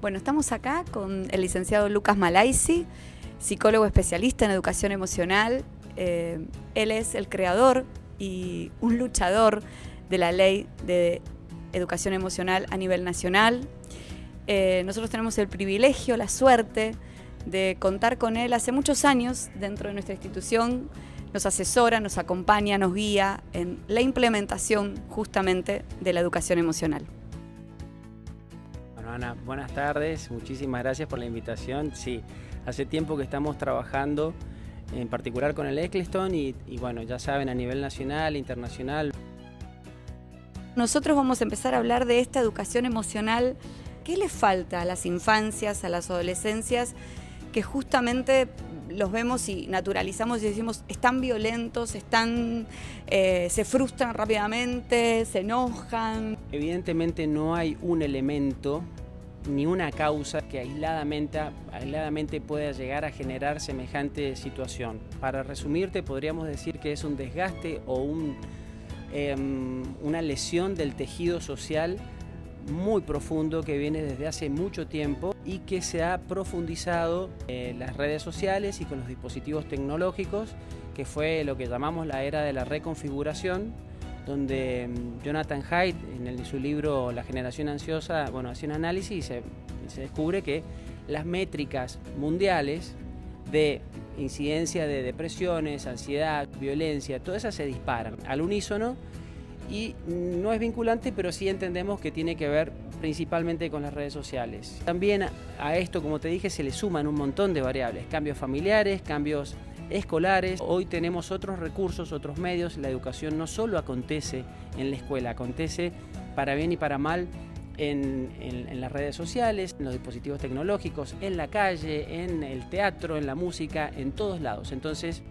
Bueno, estamos acá con el licenciado Lucas Malaisi, psicólogo especialista en educación emocional. Él es el creador y un luchador de la ley de educación emocional a nivel nacional. Nosotros tenemos el privilegio, la suerte de contar con él hace muchos años dentro de nuestra institución. Nos asesora, nos acompaña, nos guía en la implementación justamente de la educación emocional. Bueno, Ana, buenas tardes, muchísimas gracias por la invitación. Sí, hace tiempo que estamos trabajando en particular con el Eccleston y bueno, ya saben, a nivel nacional, internacional. Nosotros vamos a empezar a hablar de esta educación emocional. ¿Qué le falta a las infancias, a las adolescencias, que justamente los vemos y naturalizamos y decimos están violentos, se frustran rápidamente, se enojan? Evidentemente no hay un elemento ni una causa que aisladamente pueda llegar a generar semejante situación. Para resumirte, podríamos decir que es un desgaste o una lesión del tejido social muy profundo que viene desde hace mucho tiempo y que se ha profundizado en las redes sociales y con los dispositivos tecnológicos, que fue lo que llamamos la era de la reconfiguración, donde Jonathan Haidt, en su libro La generación ansiosa, hace un análisis y se descubre que las métricas mundiales de incidencia de depresiones, ansiedad, violencia, todas esas se disparan al unísono. Y no es vinculante, pero sí entendemos que tiene que ver principalmente con las redes sociales. También a esto, como te dije, se le suman un montón de variables, cambios familiares, cambios escolares. Hoy tenemos otros recursos, otros medios. La educación no solo acontece en la escuela, acontece para bien y para mal en las redes sociales, en los dispositivos tecnológicos, en la calle, en el teatro, en la música, en todos lados. Entonces,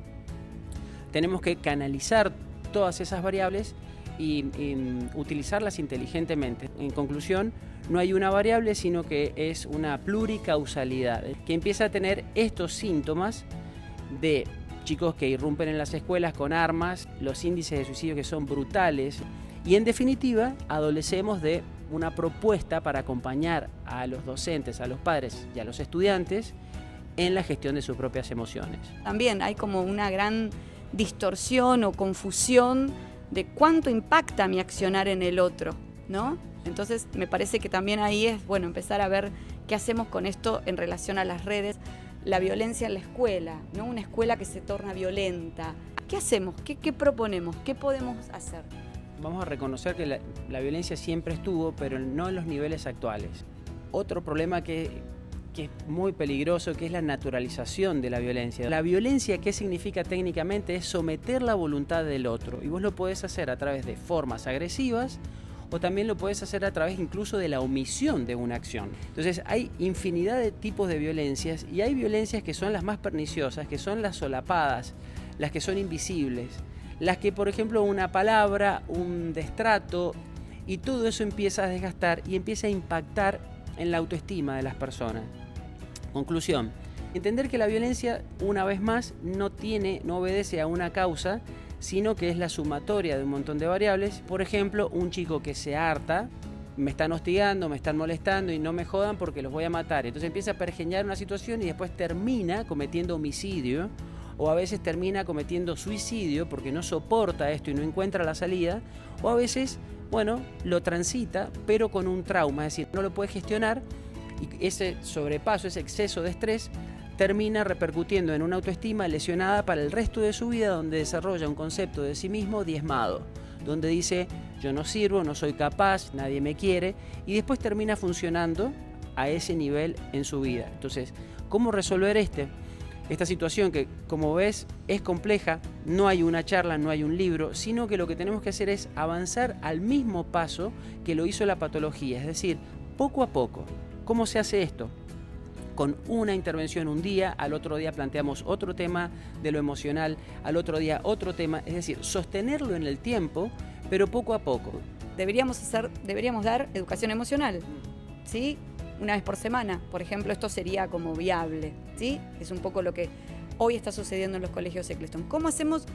tenemos que canalizar todas esas variables y utilizarlas inteligentemente. En conclusión, no hay una variable, sino que es una pluricausalidad, que empieza a tener estos síntomas de chicos que irrumpen en las escuelas con armas, los índices de suicidio que son brutales, y en definitiva, adolecemos de una propuesta para acompañar a los docentes, a los padres y a los estudiantes en la gestión de sus propias emociones. También hay como una gran distorsión o confusión de cuánto impacta mi accionar en el otro, ¿no? Entonces me parece que también ahí es bueno empezar a ver qué hacemos con esto en relación a las redes, la violencia en la escuela, ¿no? Una escuela que se torna violenta. ¿Qué hacemos? ¿Qué proponemos? ¿Qué podemos hacer? Vamos a reconocer que la violencia siempre estuvo, pero no en los niveles actuales. Otro problema que es muy peligroso, que es la naturalización de la violencia. La violencia, ¿qué significa técnicamente? Es someter la voluntad del otro. Y vos lo podés hacer a través de formas agresivas o también lo podés hacer a través incluso de la omisión de una acción. Entonces hay infinidad de tipos de violencias y hay violencias que son las más perniciosas, que son las solapadas, las que son invisibles, las que, por ejemplo, una palabra, un destrato y todo eso empieza a desgastar y empieza a impactar en la autoestima de las personas. Conclusión, entender que la violencia, una vez más, no obedece a una causa, sino que es la sumatoria de un montón de variables. Por ejemplo, un chico que se harta, me están hostigando, me están molestando y no me jodan porque los voy a matar. Entonces empieza a pergeñar una situación y después termina cometiendo homicidio, o a veces termina cometiendo suicidio porque no soporta esto y no encuentra la salida, o a veces, lo transita, pero con un trauma, es decir, no lo puede gestionar. Y ese sobrepaso, ese exceso de estrés termina repercutiendo en una autoestima lesionada para el resto de su vida, donde desarrolla un concepto de sí mismo diezmado, donde dice yo no sirvo, no soy capaz, nadie me quiere, y después termina funcionando a ese nivel en su vida. Entonces, ¿cómo resolver esta situación que, como ves, es compleja? No hay una charla, no hay un libro, sino que lo que tenemos que hacer es avanzar al mismo paso que lo hizo la patología, es decir, poco a poco. ¿Cómo se hace esto? Con una intervención un día, al otro día planteamos otro tema de lo emocional, al otro día otro tema, es decir, sostenerlo en el tiempo, pero poco a poco. Deberíamos dar educación emocional, ¿sí? Una vez por semana, por ejemplo, esto sería como viable, ¿sí? Es un poco lo que hoy está sucediendo en los colegios Eccleston. ¿Cómo hacemos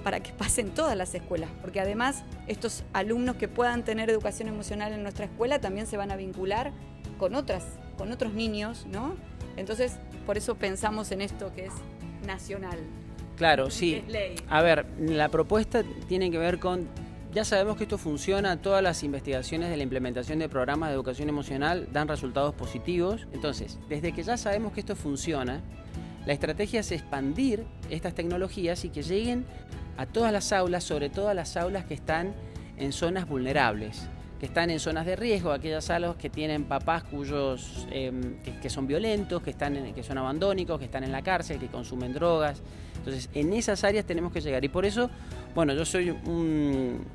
para que pasen todas las escuelas? Porque además estos alumnos que puedan tener educación emocional en nuestra escuela también se van a vincular con con otros niños, ¿no? Entonces, por eso pensamos en esto que es nacional. Claro, sí. Es ley. A ver, la propuesta tiene que ver con... Ya sabemos que esto funciona, todas las investigaciones de la implementación de programas de educación emocional dan resultados positivos. Entonces, desde que ya sabemos que esto funciona, la estrategia es expandir estas tecnologías y que lleguen a todas las aulas, sobre todo a las aulas que están en zonas vulnerables, que están en zonas de riesgo, aquellas aulas que tienen papás cuyos que son violentos, que son abandónicos, que están en la cárcel, que consumen drogas. Entonces, en esas áreas tenemos que llegar. Y por eso, bueno, yo soy un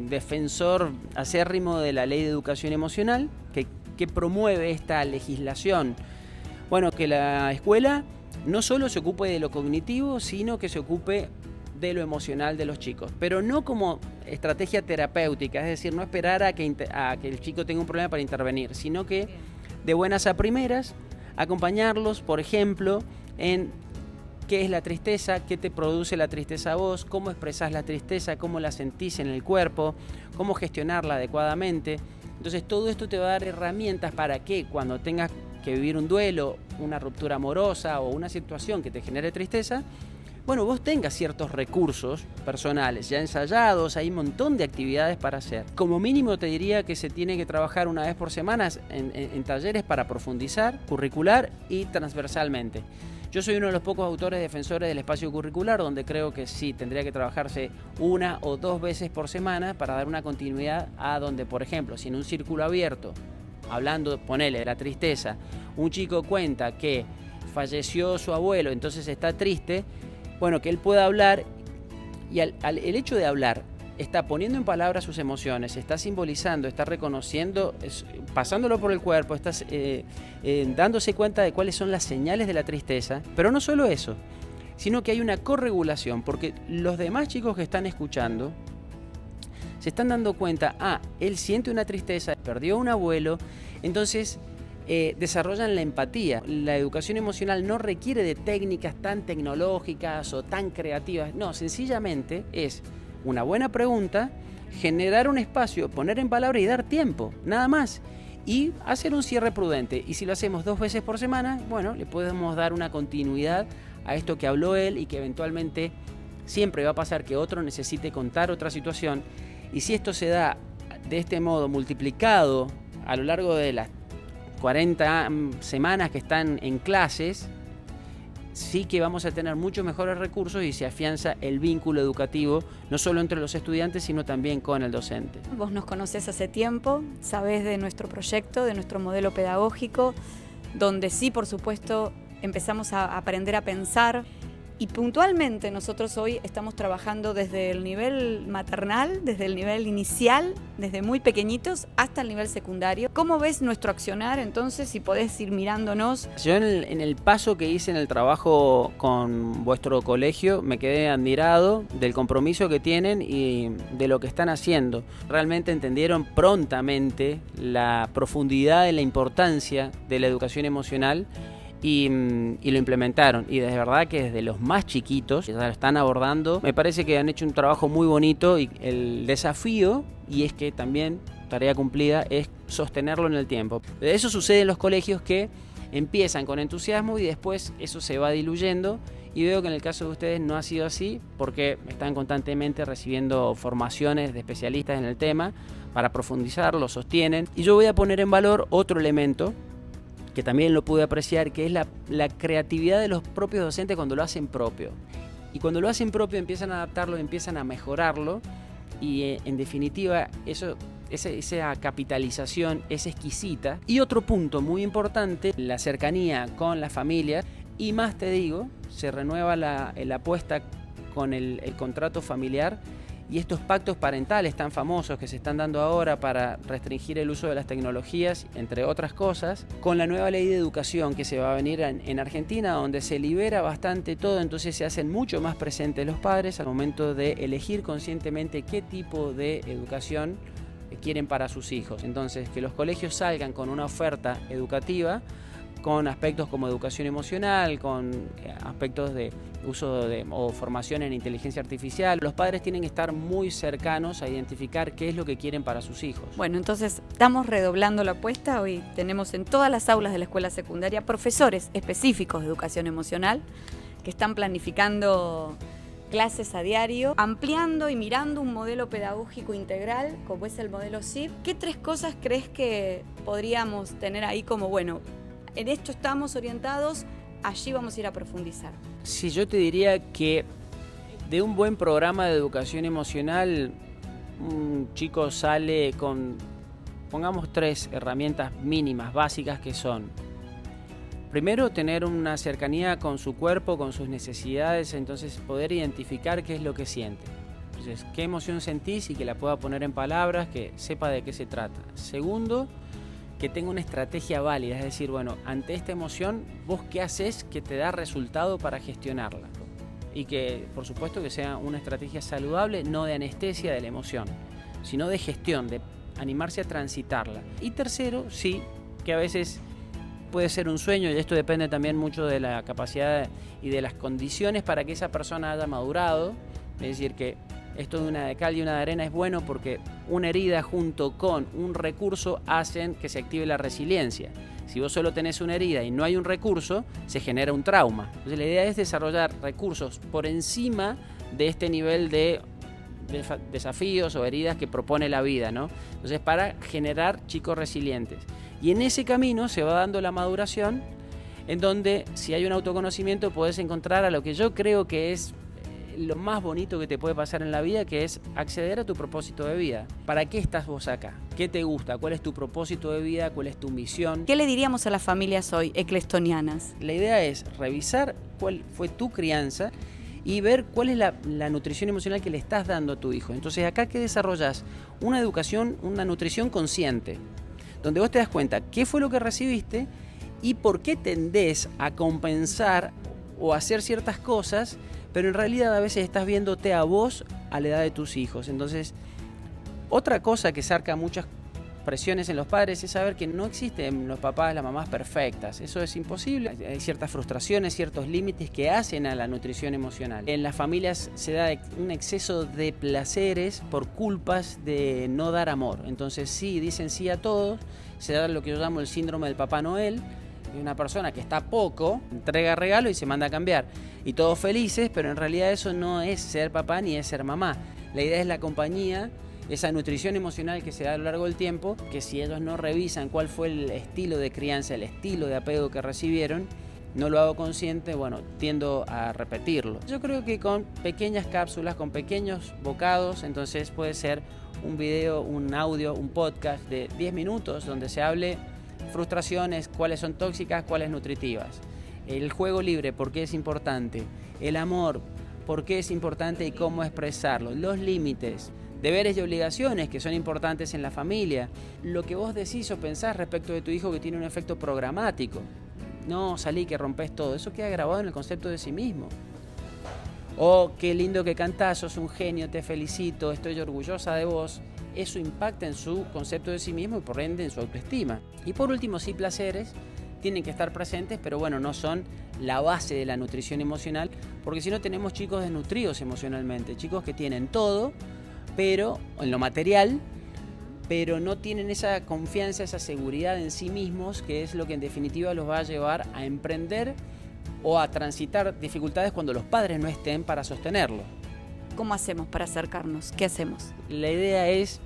defensor acérrimo de la Ley de Educación Emocional, que promueve esta legislación. Bueno, que la escuela no solo se ocupe de lo cognitivo, sino que se ocupe de lo emocional de los chicos, pero no como estrategia terapéutica, es decir, no esperar a que el chico tenga un problema para intervenir, sino que de buenas a primeras acompañarlos, por ejemplo, en qué es la tristeza, qué te produce la tristeza a vos, cómo expresás la tristeza, cómo la sentís en el cuerpo, cómo gestionarla adecuadamente. Entonces todo esto te va a dar herramientas para que cuando tengas que vivir un duelo, una ruptura amorosa o una situación que te genere tristeza, bueno, vos tengas ciertos recursos personales ya ensayados, hay un montón de actividades para hacer. Como mínimo te diría que se tiene que trabajar una vez por semana en talleres para profundizar, curricular y transversalmente. Yo soy uno de los pocos autores defensores del espacio curricular, donde creo que sí, tendría que trabajarse 1 o 2 veces por semana para dar una continuidad a donde, por ejemplo, si en un círculo abierto, hablando, ponele, de la tristeza, un chico cuenta que falleció su abuelo, entonces está triste, bueno, que él pueda hablar y el hecho de hablar está poniendo en palabras sus emociones, está simbolizando, está reconociendo, pasándolo por el cuerpo, está dándose cuenta de cuáles son las señales de la tristeza, pero no solo eso, sino que hay una corregulación, porque los demás chicos que están escuchando se están dando cuenta, él siente una tristeza, perdió un abuelo, entonces desarrollan la empatía. La educación emocional no requiere de técnicas tan tecnológicas o tan creativas, no, sencillamente es una buena pregunta, generar un espacio, poner en palabra y dar tiempo, nada más. Y hacer un cierre prudente. Y si lo hacemos 2 veces por semana, bueno, le podemos dar una continuidad a esto que habló él y que eventualmente siempre va a pasar que otro necesite contar otra situación. Y si esto se da de este modo multiplicado a lo largo de las 40 semanas que están en clases, sí que vamos a tener muchos mejores recursos y se afianza el vínculo educativo, no solo entre los estudiantes, sino también con el docente. Vos nos conocés hace tiempo, sabés de nuestro proyecto, de nuestro modelo pedagógico, donde sí, por supuesto, empezamos a aprender a pensar. Y puntualmente nosotros hoy estamos trabajando desde el nivel maternal, desde el nivel inicial, desde muy pequeñitos hasta el nivel secundario. ¿Cómo ves nuestro accionar entonces, si podés ir mirándonos? Yo en el paso que hice en el trabajo con vuestro colegio me quedé admirado del compromiso que tienen y de lo que están haciendo. Realmente entendieron prontamente la profundidad y la importancia de la educación emocional y lo implementaron, y de verdad que desde los más chiquitos ya lo están abordando. Me parece que han hecho un trabajo muy bonito y el desafío, y es que también tarea cumplida, es sostenerlo en el tiempo. Eso sucede en los colegios, que empiezan con entusiasmo y después eso se va diluyendo, y veo que en el caso de ustedes no ha sido así, porque están constantemente recibiendo formaciones de especialistas en el tema para profundizar, lo sostienen. Y yo voy a poner en valor otro elemento que también lo pude apreciar, que es la creatividad de los propios docentes cuando lo hacen propio. Y cuando lo hacen propio empiezan a adaptarlo, empiezan a mejorarlo, y en definitiva esa capitalización es exquisita. Y otro punto muy importante, la cercanía con la familia, y más te digo, se renueva la apuesta con el contrato familiar y estos pactos parentales tan famosos que se están dando ahora para restringir el uso de las tecnologías, entre otras cosas, con la nueva ley de educación que se va a venir en Argentina, donde se libera bastante todo, entonces se hacen mucho más presentes los padres al momento de elegir conscientemente qué tipo de educación quieren para sus hijos. Entonces, que los colegios salgan con una oferta educativa con aspectos como educación emocional, con aspectos de uso o formación en inteligencia artificial. Los padres tienen que estar muy cercanos a identificar qué es lo que quieren para sus hijos. Bueno, entonces estamos redoblando la apuesta. Hoy tenemos en todas las aulas de la escuela secundaria profesores específicos de educación emocional que están planificando clases a diario, ampliando y mirando un modelo pedagógico integral como es el modelo SIP. ¿Qué 3 cosas crees que podríamos tener ahí como, bueno, en esto estamos orientados, allí vamos a ir a profundizar? Sí, yo te diría que de un buen programa de educación emocional, un chico sale con, pongamos 3 herramientas mínimas, básicas, que son: primero, tener una cercanía con su cuerpo, con sus necesidades, entonces poder identificar qué es lo que siente. Entonces, qué emoción sentís y que la pueda poner en palabras, que sepa de qué se trata. Segundo, que tenga una estrategia válida, es decir, bueno, ante esta emoción, vos qué haces que te da resultado para gestionarla. Y que, por supuesto, que sea una estrategia saludable, no de anestesia de la emoción, sino de gestión, de animarse a transitarla. Y tercero, sí, que a veces puede ser un sueño, y esto depende también mucho de la capacidad y de las condiciones para que esa persona haya madurado. Es decir, que esto de una de cal y una de arena es bueno porque una herida junto con un recurso hacen que se active la resiliencia. Si vos solo tenés una herida y no hay un recurso, se genera un trauma. Entonces la idea es desarrollar recursos por encima de este nivel de desafíos o heridas que propone la vida, ¿no? Entonces, para generar chicos resilientes. Y en ese camino se va dando la maduración, en donde, si hay un autoconocimiento, podés encontrar a lo que yo creo que es lo más bonito que te puede pasar en la vida, que es acceder a tu propósito de vida. ¿Para qué estás vos acá? ¿Qué te gusta? ¿Cuál es tu propósito de vida? ¿Cuál es tu misión? ¿Qué le diríamos a las familias hoy eclestonianas? La idea es revisar cuál fue tu crianza y ver cuál es la nutrición emocional que le estás dando a tu hijo. Entonces, acá que desarrollas una educación, una nutrición consciente, donde vos te das cuenta qué fue lo que recibiste y por qué tendés a compensar o hacer ciertas cosas, pero en realidad a veces estás viéndote a vos a la edad de tus hijos. Entonces, otra cosa que saca muchas presiones en los padres es saber que no existen los papás, las mamás perfectas. Eso es imposible. Hay ciertas frustraciones, ciertos límites que hacen a la nutrición emocional. En las familias se da un exceso de placeres por culpas de no dar amor. Entonces sí, dicen sí a todos. Se da lo que yo llamo el síndrome del Papá Noel. Y una persona que está poco, entrega regalo y se manda a cambiar. Y todos felices, pero en realidad eso no es ser papá ni es ser mamá. La idea es la compañía, esa nutrición emocional que se da a lo largo del tiempo, que si ellos no revisan cuál fue el estilo de crianza, el estilo de apego que recibieron, no lo hago consciente, bueno, tiendo a repetirlo. Yo creo que con pequeñas cápsulas, con pequeños bocados, entonces puede ser un video, un audio, un podcast de 10 minutos donde se hable frustraciones, cuáles son tóxicas, cuáles nutritivas. El juego libre, ¿por qué es importante? El amor, ¿por qué es importante y cómo expresarlo? Los límites, deberes y obligaciones que son importantes en la familia. Lo que vos decís o pensás respecto de tu hijo que tiene un efecto programático. No, salí que rompes todo. Eso queda grabado en el concepto de sí mismo. Oh, qué lindo que cantás, sos un genio, te felicito, estoy orgullosa de vos. Eso impacta en su concepto de sí mismo y por ende en su autoestima. Y por último, sí, placeres tienen que estar presentes, pero bueno, no son la base de la nutrición emocional, porque si no tenemos chicos desnutridos emocionalmente, chicos que tienen todo, pero en lo material, pero no tienen esa confianza, esa seguridad en sí mismos, que es lo que en definitiva los va a llevar a emprender o a transitar dificultades cuando los padres no estén para sostenerlo. ¿Cómo hacemos para acercarnos? ¿Qué hacemos? La idea es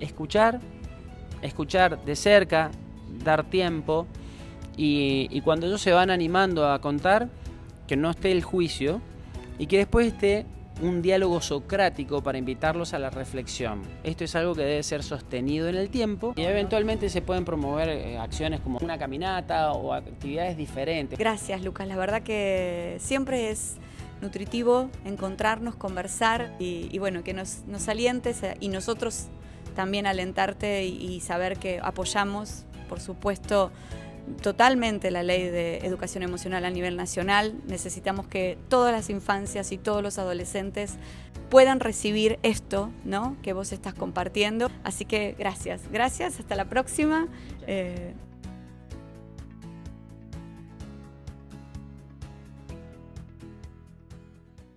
escuchar de cerca, dar tiempo y cuando ellos se van animando a contar, que no esté el juicio y que después esté un diálogo socrático para invitarlos a la reflexión. Esto es algo que debe ser sostenido en el tiempo y eventualmente se pueden promover acciones como una caminata o actividades diferentes. Gracias, Lucas. La verdad que siempre es nutritivo encontrarnos, conversar y bueno, que nos alientes y nosotros también alentarte y saber que apoyamos, por supuesto, totalmente la ley de educación emocional a nivel nacional. Necesitamos que todas las infancias y todos los adolescentes puedan recibir esto, ¿no?, que vos estás compartiendo. Así que gracias, hasta la próxima.